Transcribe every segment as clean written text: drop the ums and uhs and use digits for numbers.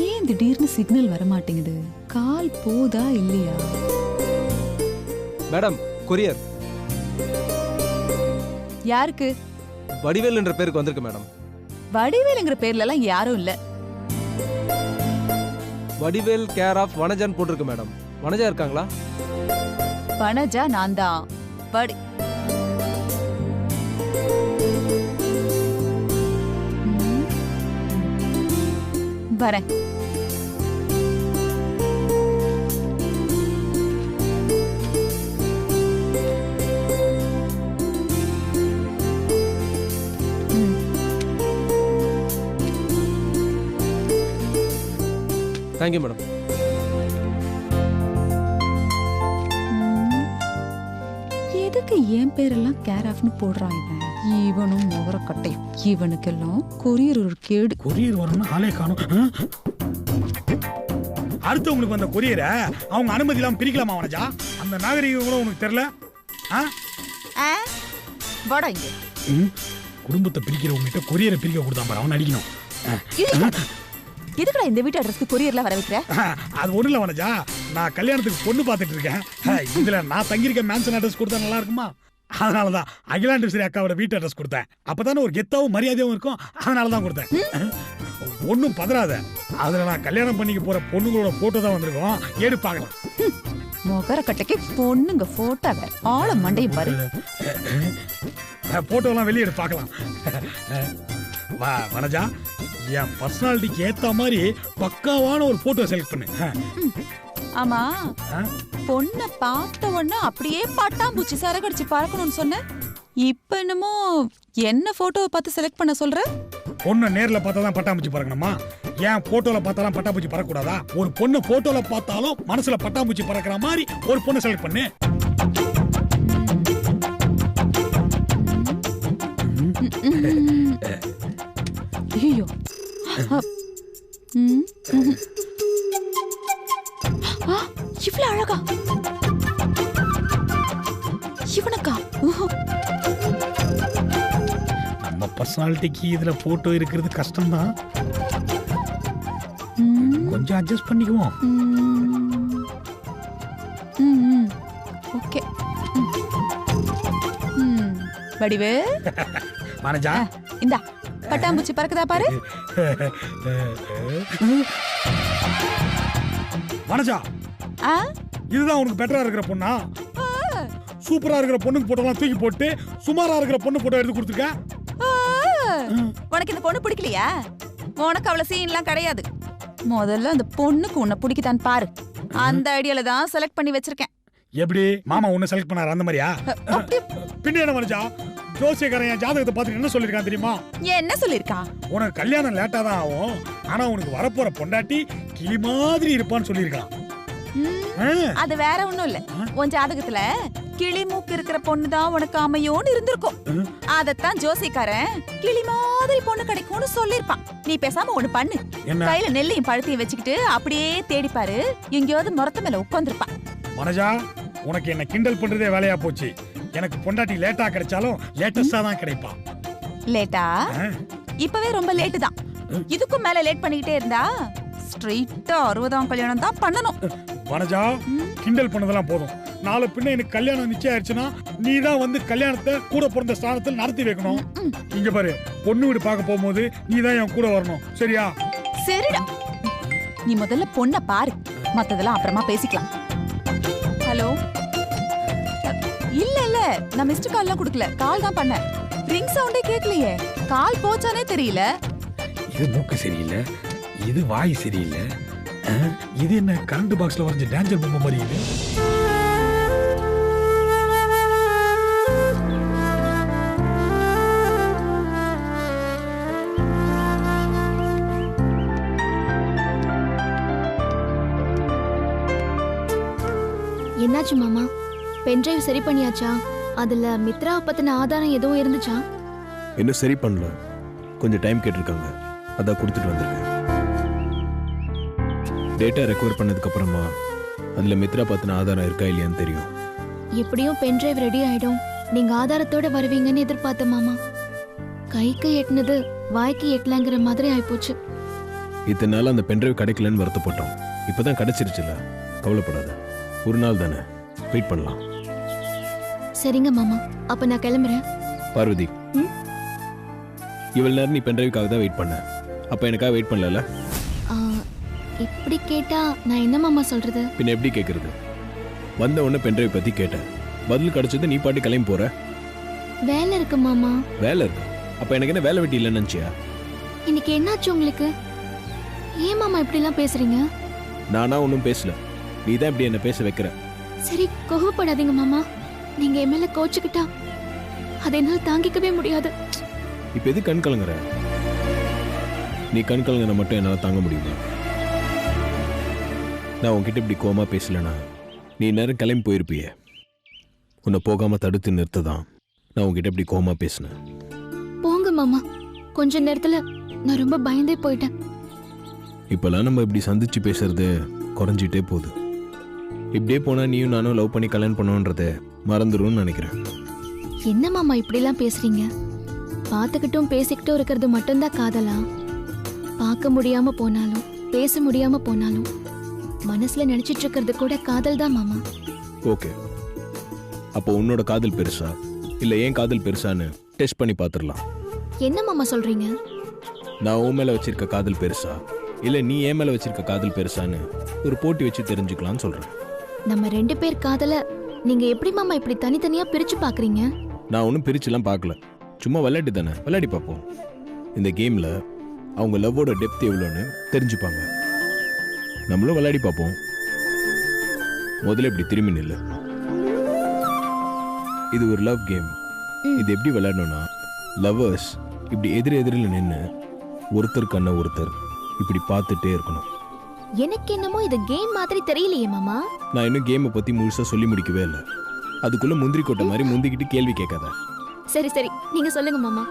ஏன் திடீர்னு சிக்னல் வர மாட்டேங்குது? கால் போதா இல்லையா? Madam, courier. யாருக்கு? வடிவேல் என்ற பேருக்கு வந்திருக்கு மேடம். வடிவேலுங்கிற பேர்ல எல்லாம் யாரும் இல்ல. வடிவேல் கேர் ஆஃப் வனஜான் போட்டிருக்கு மேடம். வனஜா இருக்காங்களா? வனஜா நான் தான். வரேன். Thank you madam. எதுக்கு என் பேரெல்லாம் கேர் ஆஃப்னு போடுறான் இவன்? இவனும் முகரக்கட்டை. இவனுக்கெல்லாம் கொரியர் ஒரு கேடு. கொரியர் வரணும் ஆளே காணும். அடுத்தவங்களுக்கு வந்த கொரியரை அவங்க அனுமதி இல்லாம பிரிக்கலாமா வனஜா? அந்த நாகரிகம் கூட உனக்கு தெரியல? வாடா இங்க. குடும்பத்தை பிரிக்கிறவங்க கொரியரை பிரிக்க கொடுத்தா பாரு, அவன் அடிக்கணும். எதுக்குடா இந்த வீட்டு அட்ரஸ்க்கு கொரியர்ல வர வைக்கிற? அது ஒண்ணு இல்ல வனஜா, நான் கல்யாணத்துக்கு பொண்ணு பார்த்துட்டு இருக்கேன். இதுல நான் தங்கியிருக்க மேன்சன் அட்ரஸ் கொடுத்தா நல்லா இருக்குமா? அதனாலதான் அகிலாண்டேஸ்வரி அக்காவோட வீட்டு அட்ரஸ் கொடுத்தேன். அப்பதானே ஒரு கெத்தாவும் மரியாதையும் இருக்கும். அதனாலதான் கொடுத்தேன். ஒன்னும் பதறாத. அதுல நான் கல்யாணம் பண்ணிக்க போற பொண்ணுங்களோட போட்டோ தான் வந்திருக்கோம். ஏடு பாக்கலாம். முகரக்கட்டைக்கு பொண்ணுங்க போட்டோ வேற. ஆள மண்டையும் பாரு. போட்டோ எல்லாம் வெளியே எடுத்து பார்க்கலாம். வா வனஜா, என் பர்சனாலிட்டிக்கு ஏத்த மாதிரி பக்காவான ஒரு போட்டோ செலக்ட் பண்ணு. ஆமா, பொண்ண பார்த்த உடனே அப்படியே பட்டாம்பூச்சி சரகடிச்சு பறக்கணும்னு சொன்ன. இப்ப என்னமோ என்ன போட்டோவை பார்த்து செலக்ட் பண்ண சொல்ற? பொண்ணை நேர்ல பார்த்தா தான் பட்டாம்பூச்சி பறக்கணுமா? ஏன் போட்டோல பார்த்தாலும் பட்டாம்பூச்சி பறக்கூடாதா? ஒரு பொண்ணு போட்டோல பார்த்தாலும் மனசுல பட்டாம்பூச்சி பறக்கிற மாதிரி ஒரு பொண்ணை செலக்ட் பண்ணு. ஐயோ, இவ்வளவு அழகா இவனுக்கா? நம்ம பர்சனாலிட்டிக்கு இதுல போட்டோ இருக்கிறது கஷ்டம்தான். கொஞ்சம் அட்ஜஸ்ட் பண்ணிக்குவோம். ஓகே. வடிவே வனஜா, இந்தா பட்டாம்பூச்சி பறக்குதா பாரு. வனஜா, இதுதான் உனக்கு பெட்டரா இருக்கிற பொண்ணா? சூப்பரா இருக்கிற பொண்ணுக்கு போட்டோலாம் தூக்கி போட்டு சுமாரா இருக்கிற பொண்ணு போட்டோ எடுத்து கொடுத்துருக்க. உனக்கு இந்த பொண்ணு பிடிக்கலையா? உனக்கு அவ்வளவு சீன்லாம் கிடையாது. முதல்ல அந்த பொண்ணுக்கு உன்னை பிடிக்குதான் பாரு. அந்த ஐடியால தான் செலக்ட் பண்ணி வச்சிருக்கேன். எப்படி மாமா உன்னை செலக்ட் பண்ணாரு அந்த மாதிரியா? பின்ன என்ன வனஜா, ஜோசியக்காரன் என் ஜாதகத்தை பார்த்துட்டு என்ன சொல்லிருக்கான் தெரியுமா? என்ன சொல்லிருக்கா? உனக்கு கல்யாணம் லேட்டா தான் ஆகும், ஆனா உனக்கு வரப்போற பொண்டாட்டி கிளி மாதிரி இருப்பான்னு சொல்லிருக்கான். அது வேற ஒண்ணும் இல்ல. உன் ஜாதகத்துல கிளி மூக்கு இருக்கிற பொண்ணுதான் உனக்கு அமையோன்னு இருந்திருக்கும். அதத்தான் ஜோசியக்காரன் கிளி மாதிரி பொண்ணு கிடைக்கும்னு சொல்லிருப்பான். நீ பேசாம ஒண்ணு பண்ணு. கையில நெல்லையும் பழத்தையும் வச்சுக்கிட்டு அப்படியே தேடிப்பாரு. எங்கேயாவது மரத்து மேல உட்காந்துருப்பான். வனஜா, உனக்கு என்ன கிண்டல் பண்றதே வேலையா போச்சு. எனக்கு பொண்டாட்டி லேட்டா கிடைச்சாலும் லேட்டஸ்டா தான் கிடைப்பா. லேட்டா? இப்பவே ரொம்ப லேட்டு தான். இதுக்கும் மேல லேட் பண்ணிக்கிட்டே இருந்தா ஸ்ட்ரைட்டா 60ஆம் கல்யாணம் தான் பண்ணணும். வனஜா, கிண்டல் பண்ணதெல்லாம் போதும். நாளை பின்ன எனக்கு கல்யாணம் நிச்சயம் ஆயிடுச்சுன்னா நீ தான் வந்து கல்யாணத்தை கூட பிறந்த ஸ்தானத்தில் நடத்தி வைக்கணும். இங்க பாரு, பொண்ணு வீடு பார்க்க போகும்போது நீ தான் என் கூட வரணும். சரியா? சரிடா. நீ முதல்ல பொண்ணை பாரு, மத்ததெல்லாம் அப்புறமா பேசிக்கலாம். ஹலோ? இல்ல இல்ல, நான் மிஸ்டு கால் எல்லாம் கொடுக்கல. கால் தான் பண்ணேன். ரிங் சவுண்டே கேட்கலையே. கால் போச்சானே தெரியல. இது மூக்கு சரியில்லை, இது வாய் சரியில்லை, இது என்ன கரண்ட் பாக்ஸ்ல வரைஞ்ச டேஞ்சர் பொம்மை மாதிரி இது. என்னாச்சு மாமா? பென்ட்ரைவ் சரி பண்ணியாச்சா? அதுல மித்ரா பத்தின ஆதாரம் எதுவும் இருந்துச்சா? என்ன சரி பண்ணல, கொஞ்சம் டைம் கேட்டிருக்காங்க, அதான் கொடுத்துட்டு வந்திருக்கேன். டேட்டா ரெக்கவர் பண்ணதுக்கு அப்புறமா அதுல மித்ரா பத்தின ஆதாரம் இருக்கா இல்லையான்னு தெரியும். எப்படியும் பென்ட்ரைவ் ரெடி ஆயிடும். நீங்க ஆதாரத்தோட வருவீங்கன்னு எதிர்பார்த்த மாமா. கைக்கு எட்டுனது வாய்க்கு எட்டலங்கிற மாதிரி ஆயிப்போச்சு. இத்தனை நாள் அந்த பென்ட்ரைவ் கிடைக்கலன்னு வருத்தப்பட்டோம். இப்பதான் கிடைச்சிருச்சுல, கவலைப்படாத. ஒரு நாள் தானே, வெயிட் பண்ணலாம். சரிங்க மாமா, அப்ப நான் கிளம்புறேன். பார்வதி, இவ்வளவு நேரம் நீ பென்ட்ரைவுக்காக தான் வெயிட் பண்ண, அப்ப எனக்காக வெயிட் பண்ணல. ஆ, இப்படி கேட்டா நான் என்ன மாமா சொல்றது? பின்ன எப்படி கேட்கறது? வந்த உடனே பென்ட்ரைவ் பத்தி கேட்டேன், பதில் கிடைச்சது நீ பாட்டி கிளம்பி போற. வேலை இருக்கு மாமா. வேலை இருக்கு? அப்ப எனக்கு என்ன வேலை வெட்டி இல்லைன்னு நினைச்சியா? இன்னைக்கு என்னாச்சு உங்களுக்கு? ஏன் மாமா இப்படி எல்லாம் பேசுறீங்க? நானா ஒன்றும் பேசல, நீ தான் இப்படி என்ன பேச வைக்கிற. சரி, கோவப்படாதீங்க மாமா. நீங்க என் மேல கோச்சுக்கிட்டா அதை என்னால தாங்கிக்கவே முடியாது. இப்ப எது கண் கலங்குற? நீ கண் கலங்குற மட்டும் என்னால தாங்க முடியுமா? நான் உன்கிட்ட இப்படி கோவமா பேசலனா நீ நேரம் கிளம்பி போயிருப்பியே. உன்னை போகாம தடுத்து நிறுத்ததான் நான் உன்கிட்ட இப்படி கோவமா பேசினேன். போங்க மாமா, கொஞ்ச நேரத்துல நான் ரொம்ப பயந்தே போயிட்டேன். இப்பெல்லாம் நம்ம இப்படி சந்திச்சு பேசுறது குறைஞ்சிட்டே போகுது. இப்படியே போனா நீயும் நானும் லவ் பண்ணி கல்யாணம் பண்ணுவோன்றத மறந்துடும்னு நினைக்கிறேன். என்ன மாமா இப்படி எல்லாம் பேசுறீங்க? பார்த்துக்கிட்டும் பேசிக்கிட்டும் இருக்கிறது மட்டும்தான் காதலா? பார்க்க முடியாம போனாலும் பேச முடியாம போனாலும் மனசுல நினைச்சிட்டு இருக்கிறது கூட காதல் தான் மாமா. ஓகே, அப்போ உன்னோட காதல் பெருசா இல்ல ஏன் காதல் பெருசான்னு டெஸ்ட் பண்ணி பார்த்துடலாம். என்ன மாமா சொல்றீங்க? நான் உன் மேல வச்சிருக்க காதல் பெருசா இல்ல நீ என் மேல வச்சிருக்க காதல் பெருசான்னு ஒரு போட்டி வச்சு தெரிஞ்சுக்கலாம்னு சொல்றேன். நம்ம ரெண்டு பேர் காதல நீங்க எப்படி மாமா இப்படி தனித்தனியா பிரிச்சு பாக்குறீங்க? நான் ஒன்றும் பிரிச்சுலாம் பார்க்கல, சும்மா விளையாட்டு தானே, விளையாடி பார்ப்போம். இந்த கேம்ல அவங்க லவ்வோட டெப்த் எவ்வளோன்னு தெரிஞ்சுப்பாங்க. நம்மளும் விளையாடி பார்ப்போம். முதல்ல இப்படி திரும்பி நில்லு. இது ஒரு லவ் கேம். இது எப்படி விளையாடணும்னா, லவ்வர்ஸ் இப்படி எதிரில் நின்று ஒருத்தர் கண்ண ஒருத்தர் இப்படி பார்த்துட்டே இருக்கணும். எனக்கு என்னமோ இது கேம் மாதிரி தெரியலையே மாமா. நான் இன்னும் கேமை பத்தி முழுசா சொல்லி முடிக்கவே இல்லை. அதுக்குள்ள முந்திரி கொட்டை மாதிரி முந்திக்கிட்டு கேள்வி கேட்காத. சரி சரி, நீங்க சொல்லுங்க மாமா.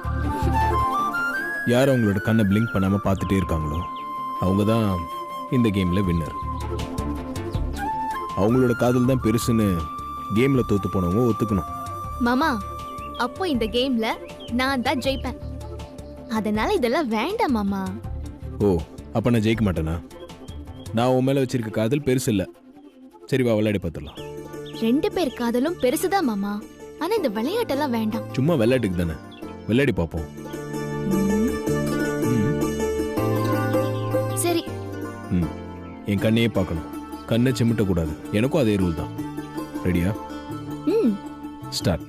யார் அவங்களோட கண்ணை பிளிங்க் பண்ணாம பார்த்துட்டே இருக்காங்களோ அவங்க தான் இந்த கேம்ல வின்னர். அவங்களோட காதல் தான் பெருசுன்னு கேம்ல தோத்து போனவங்க ஒத்துக்கணும். மாமா, அப்போ இந்த கேம்ல நான் தான் ஜெயிப்பேன். அதனால இதெல்லாம் வேண்டாம் மாமா. ஓ, அப்ப நான் ஜெயிக்க மாட்டேனா? நான் உன் மேல வச்சிருக்க காதல் பெருசு இல்ல. சரி வா, விளையாடி பார்த்துடலாம். ரெண்டு பேர் காதலும் பெருசுதான் மாமா. ஆனா இந்த விளையாட்டெல்லாம் வேண்டாம். சும்மா விளையாட்டுக்கு தானே, விளையாடி பார்ப்போம். சரி. என் கண்ணையே பார்க்கணும், கண்ணை சிமிட்ட கூடாது. எனக்கும் அதே ரூல் தான். ரெடியா? ஸ்டார்ட்.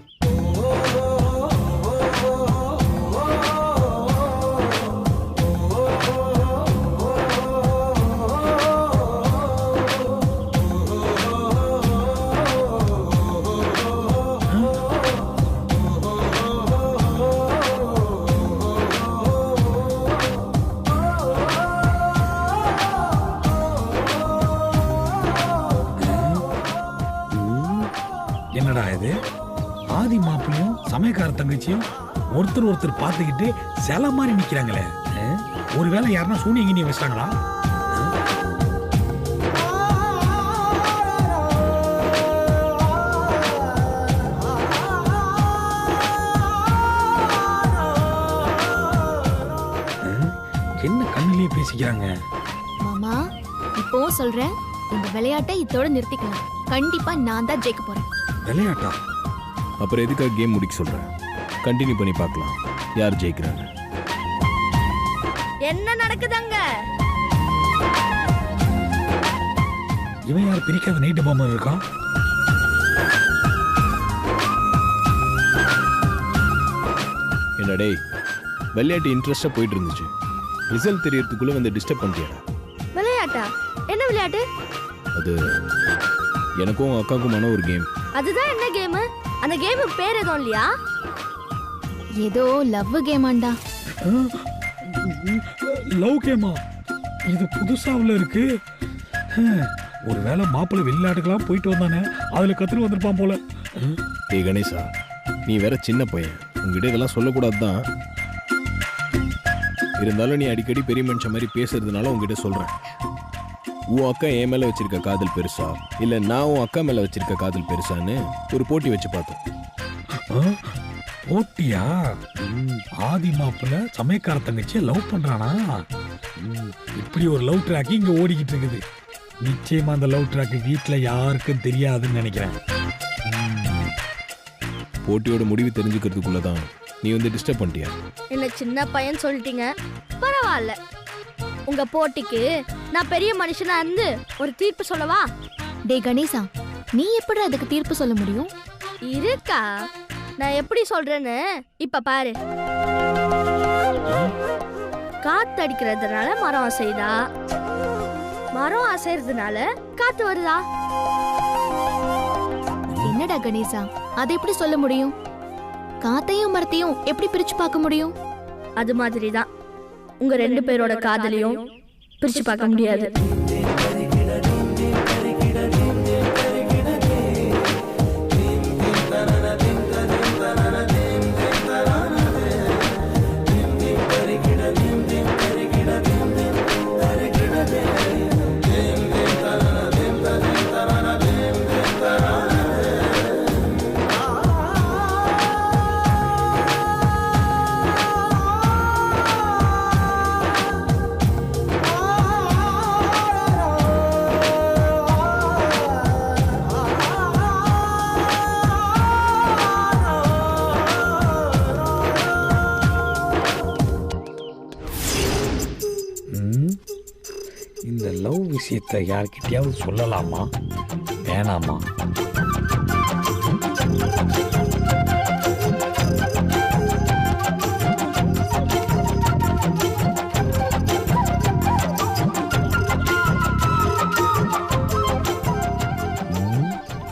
என்னடா இது? ஆதி மாப்பிளையும் சமயக்கார தங்கச்சியும் ஒருத்தர் பார்த்துக்கிட்டு சில மாதிரி நிக்கிறாங்களே. ஒருவேளை யாருன்னா சூனிய கிணிய வச்சாங்களா? என்ன கண்ணிலேயே பேசிக்கிறாங்க? மாமா, இப்போ சொல்றேன், இந்த விளையாட்டை இதோட நிறுத்திக்கலாம். கண்டிப்பா நான் தான் ஜெயிக்க போறேன். விளையாட்டா? அப்புறம் எதுக்காக கேம் முடிக்க சொல்றேன்? கண்டினியூ பண்ணி பார்க்கலாம் யார் ஜெயிக்கிறாங்க. என்ன நடக்குதுங்க? இவன் யார் பிரிக்காத நைட்டு பொம்மை இருக்கான்? என்னடே, விளையாட்டு இன்ட்ரெஸ்டா போயிட்டு இருந்துச்சு, ரிசல்ட் தெரியறதுக்குள்ள வந்து டிஸ்டர்ப் பண்ணிட்டியாடா. விளையாட்டா? என்ன விளையாட்டு? அது எனக்கும் அக்காவுக்குமான ஒரு கேம். அதுதான் என்ன கேம்? அந்த கேமுக்கு பேர் எதுவும் இல்லையா? ஏதோ லவ் கேமாண்டா. லவ் கேமா? இது புதுசாவில் இருக்கு. ஒருவேளை மாப்பிள்ளை வெளிநாட்டுக்கெல்லாம் போயிட்டு வந்தானே, அதுல கத்துட்டு வந்திருப்பான் போல. ஏய் கணேசா, நீ வேற சின்ன பையன், உங்ககிட்ட இதெல்லாம் சொல்லக்கூடாது தான். இருந்தாலும் நீ அடிக்கடி பெரிய மனுஷன் மாதிரி பேசுறதுனால உங்ககிட்ட சொல்றேன். உன் அக்கா என் மேல வச்சிருக்க காதல் பெருசா இல்ல நான் உன் அக்கா மேல வச்சிருக்க காதல் பெருசான்னு ஒரு போட்டி வச்சு பார்த்தோம். போட்டியா? ஆதி மாப்பிள்ள சமயக்கார தங்கச்சியை லவ் பண்றானா? இப்படி ஒரு லவ் ட்ராக் இங்க ஓடிக்கிட்டு இருக்குது. நிச்சயமா அந்த லவ் ட்ராக் வீட்ல யாருக்கும் தெரியாதுன்னு நினைக்கிறேன். போட்டியோட முடிவு தெரிஞ்சுக்கிறதுக்குள்ளதான் நீ வந்து டிஸ்டர்ப் பண்ணிட்டியா? என்ன சின்ன பையன் சொல்லிட்டீங்க, பரவாயில்ல. உங்க போட்டிக்கு நான் பெரிய மனுஷனா இருந்து ஒரு தீர்ப்பு சொல்லவா? டே கணேசா, நீ எப்படி அதுக்கு தீர்ப்பு சொல்ல முடியும்? இருக்கா, நான் எப்படி சொல்றேன்னு இப்ப பாரு. காத்து அடிக்கிறதுனால மரம் அசைதா, மரம் அசைறதுனால காத்து வருதா? என்னடா கணேசா, அதை எப்படி சொல்ல முடியும்? காத்தையும் மரத்தையும் எப்படி பிரிச்சு பார்க்க முடியும்? அது மாதிரி தான் உங்க 2 பேரோட காதலையும் பிரிச்சு பார்க்க முடியாது. இந்த லவ் விஷயத்தை யார்கிட்டயாவது சொல்லலாமா வேணாமா?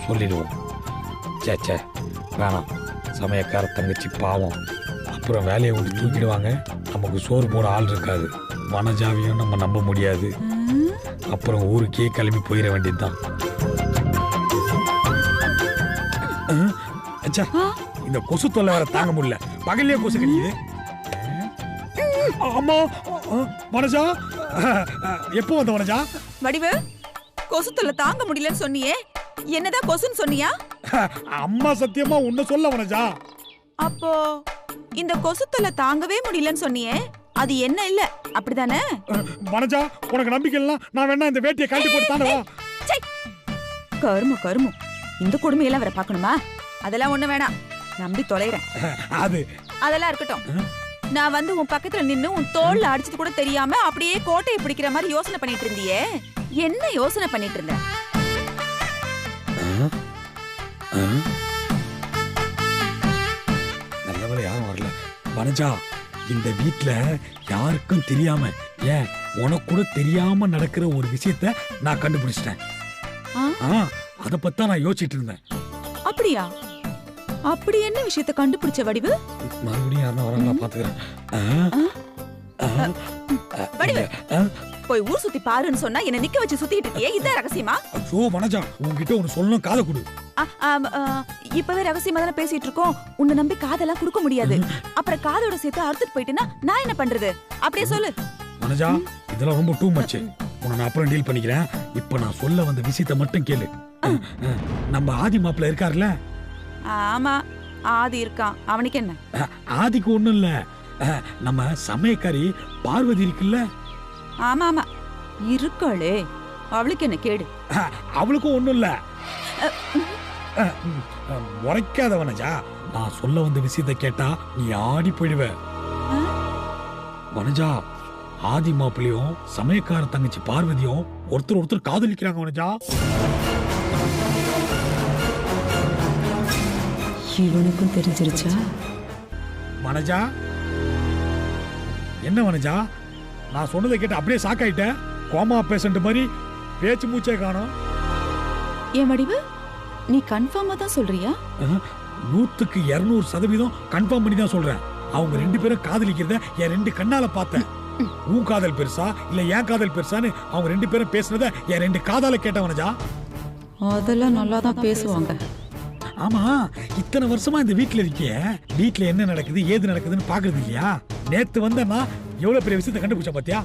சொல்லிடுவோம். சேச்சே வேணாம், சமயக்கார தங்கச்சி பாவம், அப்புறம் வேலையை விட்டு தூக்கிடுவாங்க. நமக்கு சோறு போட ஆள் இருக்காது. வனஜாவையும் நம்ம நம்ப முடியாது. அப்புறம் ஊருக்கே கிளம்பி போயிட வேண்டியதுதான். அச்சா, இந்த கொசு தொல்லை வேற தாங்க முடியல. பகல்லே கொசு கடிக்குது. அம்மா, வனஜா எப்போ வந்த வனஜா? வடிவு, கொசு தொல்லை தாங்க முடியலன்னு சொன்னியே, என்னதான் கொசுன்னு சொன்னியா? அம்மா சத்தியமா உன்னை சொல்ல வனஜா. அப்போ இந்த கொசு தொல்லை தாங்கவே முடியலன்னு சொன்னியே, அது என்ன இல்ல அப்படிதானே? வனஜா, உனக்கு நம்பிக்கை இல்ல, நான் வேணா இந்த வேட்டியை கழட்டி போட்டு தானே வா. கரும கரும, இந்த கொடுமையெல்லாம் வேற பார்க்கணுமா? அதெல்லாம் ஒண்ணு வேணாம், நம்பி தொலைறேன். அதெல்லாம் இருக்கட்டும். நான் வந்து உன் பக்கத்துல நின்னு உன் தோல்ல அடிச்சது கூட தெரியாம அப்படியே கோட்டையை பிடிக்கிற மாதிரி யோசனை பண்ணிட்டு இருந்தியே, என்ன யோசனை பண்ணிட்டு இருந்த? நல்லவேளை யாரும் வரல. வனஜா, இந்த வீட்ல யாருக்கும் தெரியாம, ஏன் உனக்கு கூட தெரியாம நடக்கிற ஒரு விஷயத்த நான் கண்டுபிடிச்சிட்டேன். அத பத்தி நான் யோசிச்சுட்டு இருந்தேன். அப்படியா? அப்படி என்ன விஷயத்தை கண்டுபிடிச்ச வடிவு? மறுபடியும் யாரும் வராங்களா பாத்துக்கிறேன். வடிவு, போய் ஊர் சுத்தி பாருன்னு சொன்னா என்ன நிக்க வச்சு சுத்திட்டு இருக்கியே, இதான் ரகசியமா? ஐயோ வனஜா, உன்கிட்ட ஒன்னு சொல்லணும், காதை கொடு. இப்பவே ரகசியமா தானே பேசிட்டு இருக்கோம். உன்னை நம்பி காதெல்லாம் கொடுக்க முடியாது. அப்புறம் காதோட சேர்த்து அறுத்துட்டு போயிட்டுனா நான் என்ன பண்றது? அப்படியே சொல்லு. வனஜா, இதெல்லாம் ரொம்ப டூ மச். உன்னை நான் அப்புறம் டீல் பண்ணிக்கிறேன். இப்ப நான் சொல்ல வந்த விஷயத்தை மட்டும் கேளு. நம்ம ஆதி மாப்பிள்ள இருக்காருல்ல? ஆமா, ஆதி இருக்கான். அவனுக்கு என்ன? ஆதிக்கு ஒண்ணும் இல்ல, நம்ம சமயக்காரி பார்வதி இருக்குல்ல? ஆமா ஆமா இருக்காளே, அவளுக்கு என்ன கேடு? அவளுக்கும் ஒண்ணும் இல்ல. உரைக்காத வனஜா, நான் சொல்ல வந்த விஷயத்தை கேட்டா நீ ஆடி போயிடுவ. வனஜா, ஆதி மாப்பிள்ளையும் சமயக்கார தங்கச்சி பார்வதியும் ஒருத்தர் காதலிக்கிறாங்க வனஜா. இவனுக்கும் தெரிஞ்சிருச்சா? வனஜா, என்ன வனஜா, நான் சொன்னதை கேட்டு அப்படியே சாக்காயிட்ட. கோமா பேஷண்ட் மாதிரி பேச்சு மூச்சே காணோம். ஏன் வடிவு, நீ கன்ஃபார்மா தான் சொல்றியா? 100க்கு 200% கன்ஃபார்ம் பண்ணி தான் சொல்றேன். அவங்க 2 பேரும் காதலிக்கிறத என் 2 கண்ணால பார்த்தேன். உன் காதல் பெருசா இல்ல என் காதல் பெருசான்னு அவங்க 2 பேரும் பேசுனத என் 2 காதால கேட்டேன் வனஜா. அதெல்லாம் நல்லா தான் பேசுவாங்க. ஆமா, இத்தனை வருஷமா இந்த வீட்டுல இருக்கிய, வீட்டுல என்ன நடக்குது ஏது நடக்குதுன்னு பாக்குறது இல்லையா? நேத்து வந்தேன்னா எவ்வளவு பெரிய விஷயத்தை கண்டுபிடிச்ச பாத்தியா?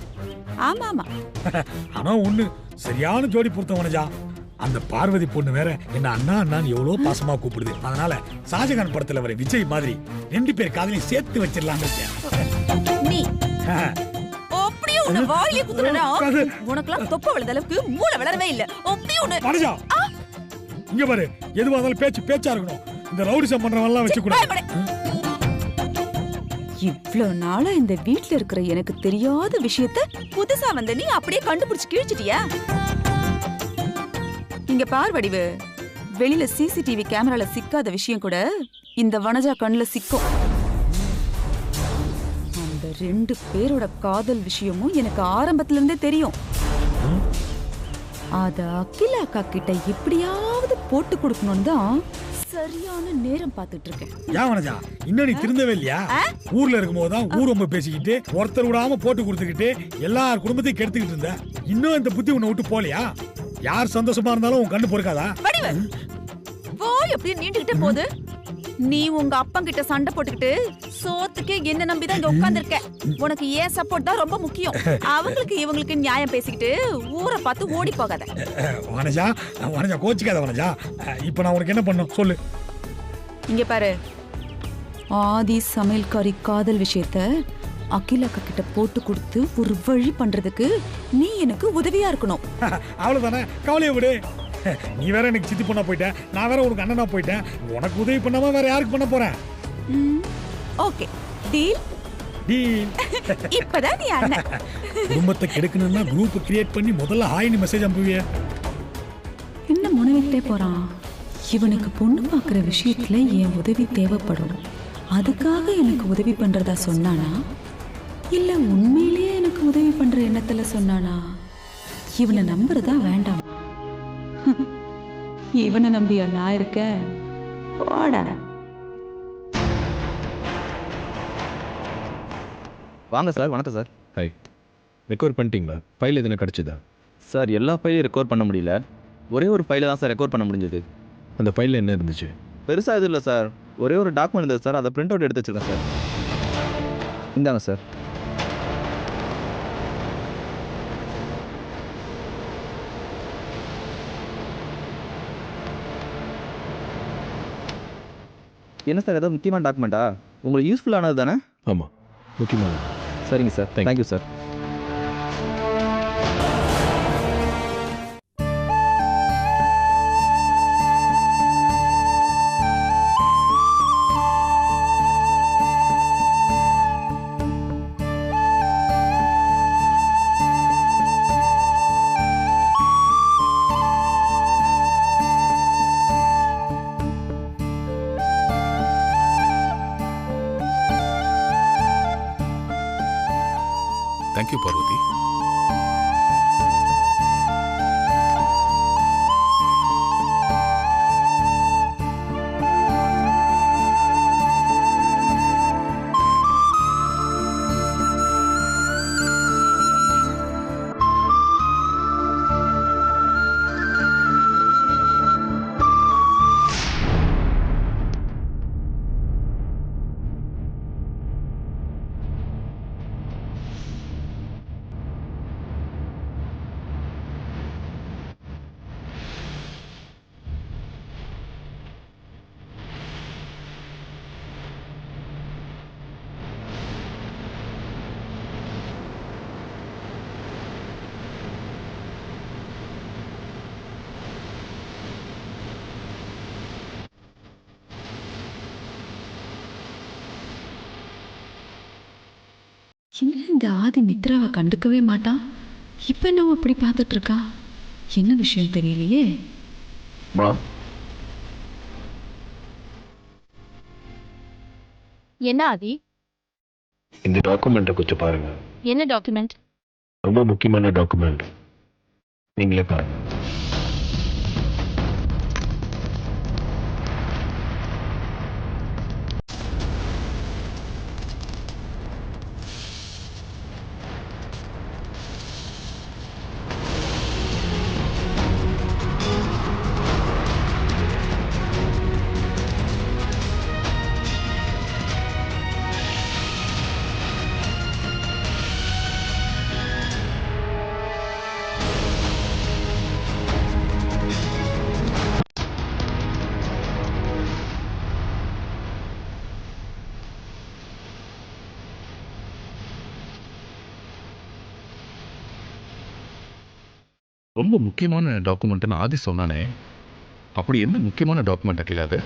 ஆமா ஆமா. ஆனா ஒண்ணு, சரியான ஜோடி பொருத்தம் வனஜா. அந்த பார்வதி பொண்ணு வேற என்ன அண்ணா அண்ணான்னு எவ்வளவு பாசமா கூப்பிடுது. அதனால ஷாஜகான் படத்துல வர விஜய் மாதிரி 2 பேர் காதலையும் சேர்த்து வச்சிடலாம்னு இருக்கேன். நீ அப்படியே உன்னை வாயிலே குத்துறா. அது- உனக்கெல்லாம் தொப்ப விழுந்த அளவுக்கு மூளை வளரவே இல்ல. அப்படி ஒண்ணு. வனஜா இங்க பாரு, எதுவா இருந்தாலும் பேச்சா இருக்கணும். இந்த ரவுடிசம் பண்றவன்லாம் வச்சு கூட. பயப்பட. இவ்ளோ நாளா இந்த வீட்ல இருக்கிற எனக்கு தெரியாத விஷயத்த புதுசா வந்த நீ அப்படியே கண்டுபிடிச்சு கிழிச்சிட்டியா? இங்க பார் வடிவு, வெளியில சிசிடிவி கேமரால சிக்காத விஷயம் கூட இந்த வனஜா கண்ணுல சிக்கும். அந்த 2 பேரோட காதல் விஷயமும் எனக்கு ஆரம்பத்துல இருந்தே தெரியும். அத அகிலா அக்கா கிட்ட எப்படியாவது போட்டு கொடுக்கணும்னு தான் சரியான நேரம் பார்த்துட்டு இருக்கேன். ஏன் வனஜா இன்னும் நீ திருந்தவே இல்லையா? ஊர்ல இருக்கும்போது தான் ஊர் ரொம்ப பேசிக்கிட்டு ஒருத்தர் விடாம போட்டு கொடுத்துக்கிட்டு எல்லார் குடும்பத்தையும் கெடுத்துக்கிட்டு இருந்த. இன்னும் இந்த புத்தி உன்னை விட்டு போலியா? யார் சந்தோஷமா இருந்தாலும் உன் கண்ணு பொறுக்காதா? வடிவு, போய் அப்படியே நீண்டுகிட்டே போகுது. நீ உங்க அப்பங்கிட்ட சண்டை போட்டுக்கிட்டு சோத்துக்கு என்ன நம்பிதான் இங்க உட்கார்ந்திருக்க. உனக்கு ஏன் சப்போர்ட் தான் ரொம்ப முக்கியம். அவங்களுக்கு இவங்களுக்கு நியாயம் பேசிக்கிட்டு ஊரை பார்த்து ஓடி போகாத. வனஜா வனஜா கோச்சிக்காத வனஜா. இப்ப நான் உனக்கு என்ன பண்ணும் சொல்லு. இங்க பாரு, ஆதி சமையல்காரி காதல் விஷயத்த அகிலக்கா கிட்ட போட்டு கொடுத்து ஒரு வழி பண்றதுக்கு நீ எனக்கு உதவியா இருக்கணும். அவ்வளவுதானே, கவலையை விடு. நீ வேற எனக்கு சித்தி பொண்ணா போயிட்ட, நான் வேற உனக்கு அண்ணனா போயிட்டேன். உனக்கு உதவி பண்ணாம வேற யாருக்கு பண்ண போறேன்? Okay, deal. டீல். இப்பதான் நீ அண்ணன். குடும்பத்தை கெடுக்கணும்னா குரூப் கிரியேட் பண்ணி முதல்ல ஹாய்னு மெசேஜ் அனுப்புவிய. என்ன முனைவிட்டே போறான்? இவனுக்கு பொண்ணு பாக்குற விஷயத்துல என் உதவி தேவைப்படும். அதுக்காக எனக்கு உதவி பண்றதா சொன்னானா, இல்ல உண்மையிலேயே எனக்கு உதவி பண்ற எண்ணத்துல சொன்னானா? இவனை நம்புறதா வேண்டாம்? இவனை நம்பியா நான் இருக்கேன்? போடா. வாங்க சார். வணக்கம் சார். ஹாய், ரெக்கவர் பண்ணிட்டீங்களா? ஃபைல் எதுனா கிடச்சிதா? சார் எல்லா ஃபைலையும் ரெக்கவர் பண்ண முடியல. ஒரே ஒரு ஃபைலை தான் சார் ரெக்கவர் பண்ண முடிஞ்சது. அந்த ஃபைலில் என்ன இருந்துச்சு? பெருசாக எதுவும் இல்லை சார். ஒரே ஒரு டாக்குமெண்ட் இருந்தது சார், அதை பிரிண்ட் அவுட் எடுத்து வச்சுருக்கேன் சார். இந்தாங்க சார். என்ன சார் ஏதாவது முக்கியமான டாக்குமெண்ட்டா? உங்களுக்கு யூஸ்ஃபுல்லானது தானே? ஆமாம், முக்கியமானது. சரிங்க sir, thank you sir. Thank you Parvathi. என்ன இந்த ஆதி மித்ராவை கண்டுக்கவே மாட்டான்? இப்ப என்ன அப்படி பார்த்துட்டு இருக்கா? என்ன விஷயம் தெரியலையே. என்ன ஆதி? இந்த டாக்குமெண்ட்டை கொஞ்சம் பாருங்க. என்ன டாக்குமெண்ட்? ரொம்ப முக்கியமான டாக்குமெண்ட். நீங்களே பாருங்க. ரொம்ப முக்கியமான டாக்குமெண்ட்னு ஆதி சொன்னானே, அப்படி என்ன முக்கியமான டாக்குமெண்ட் அகில் அது?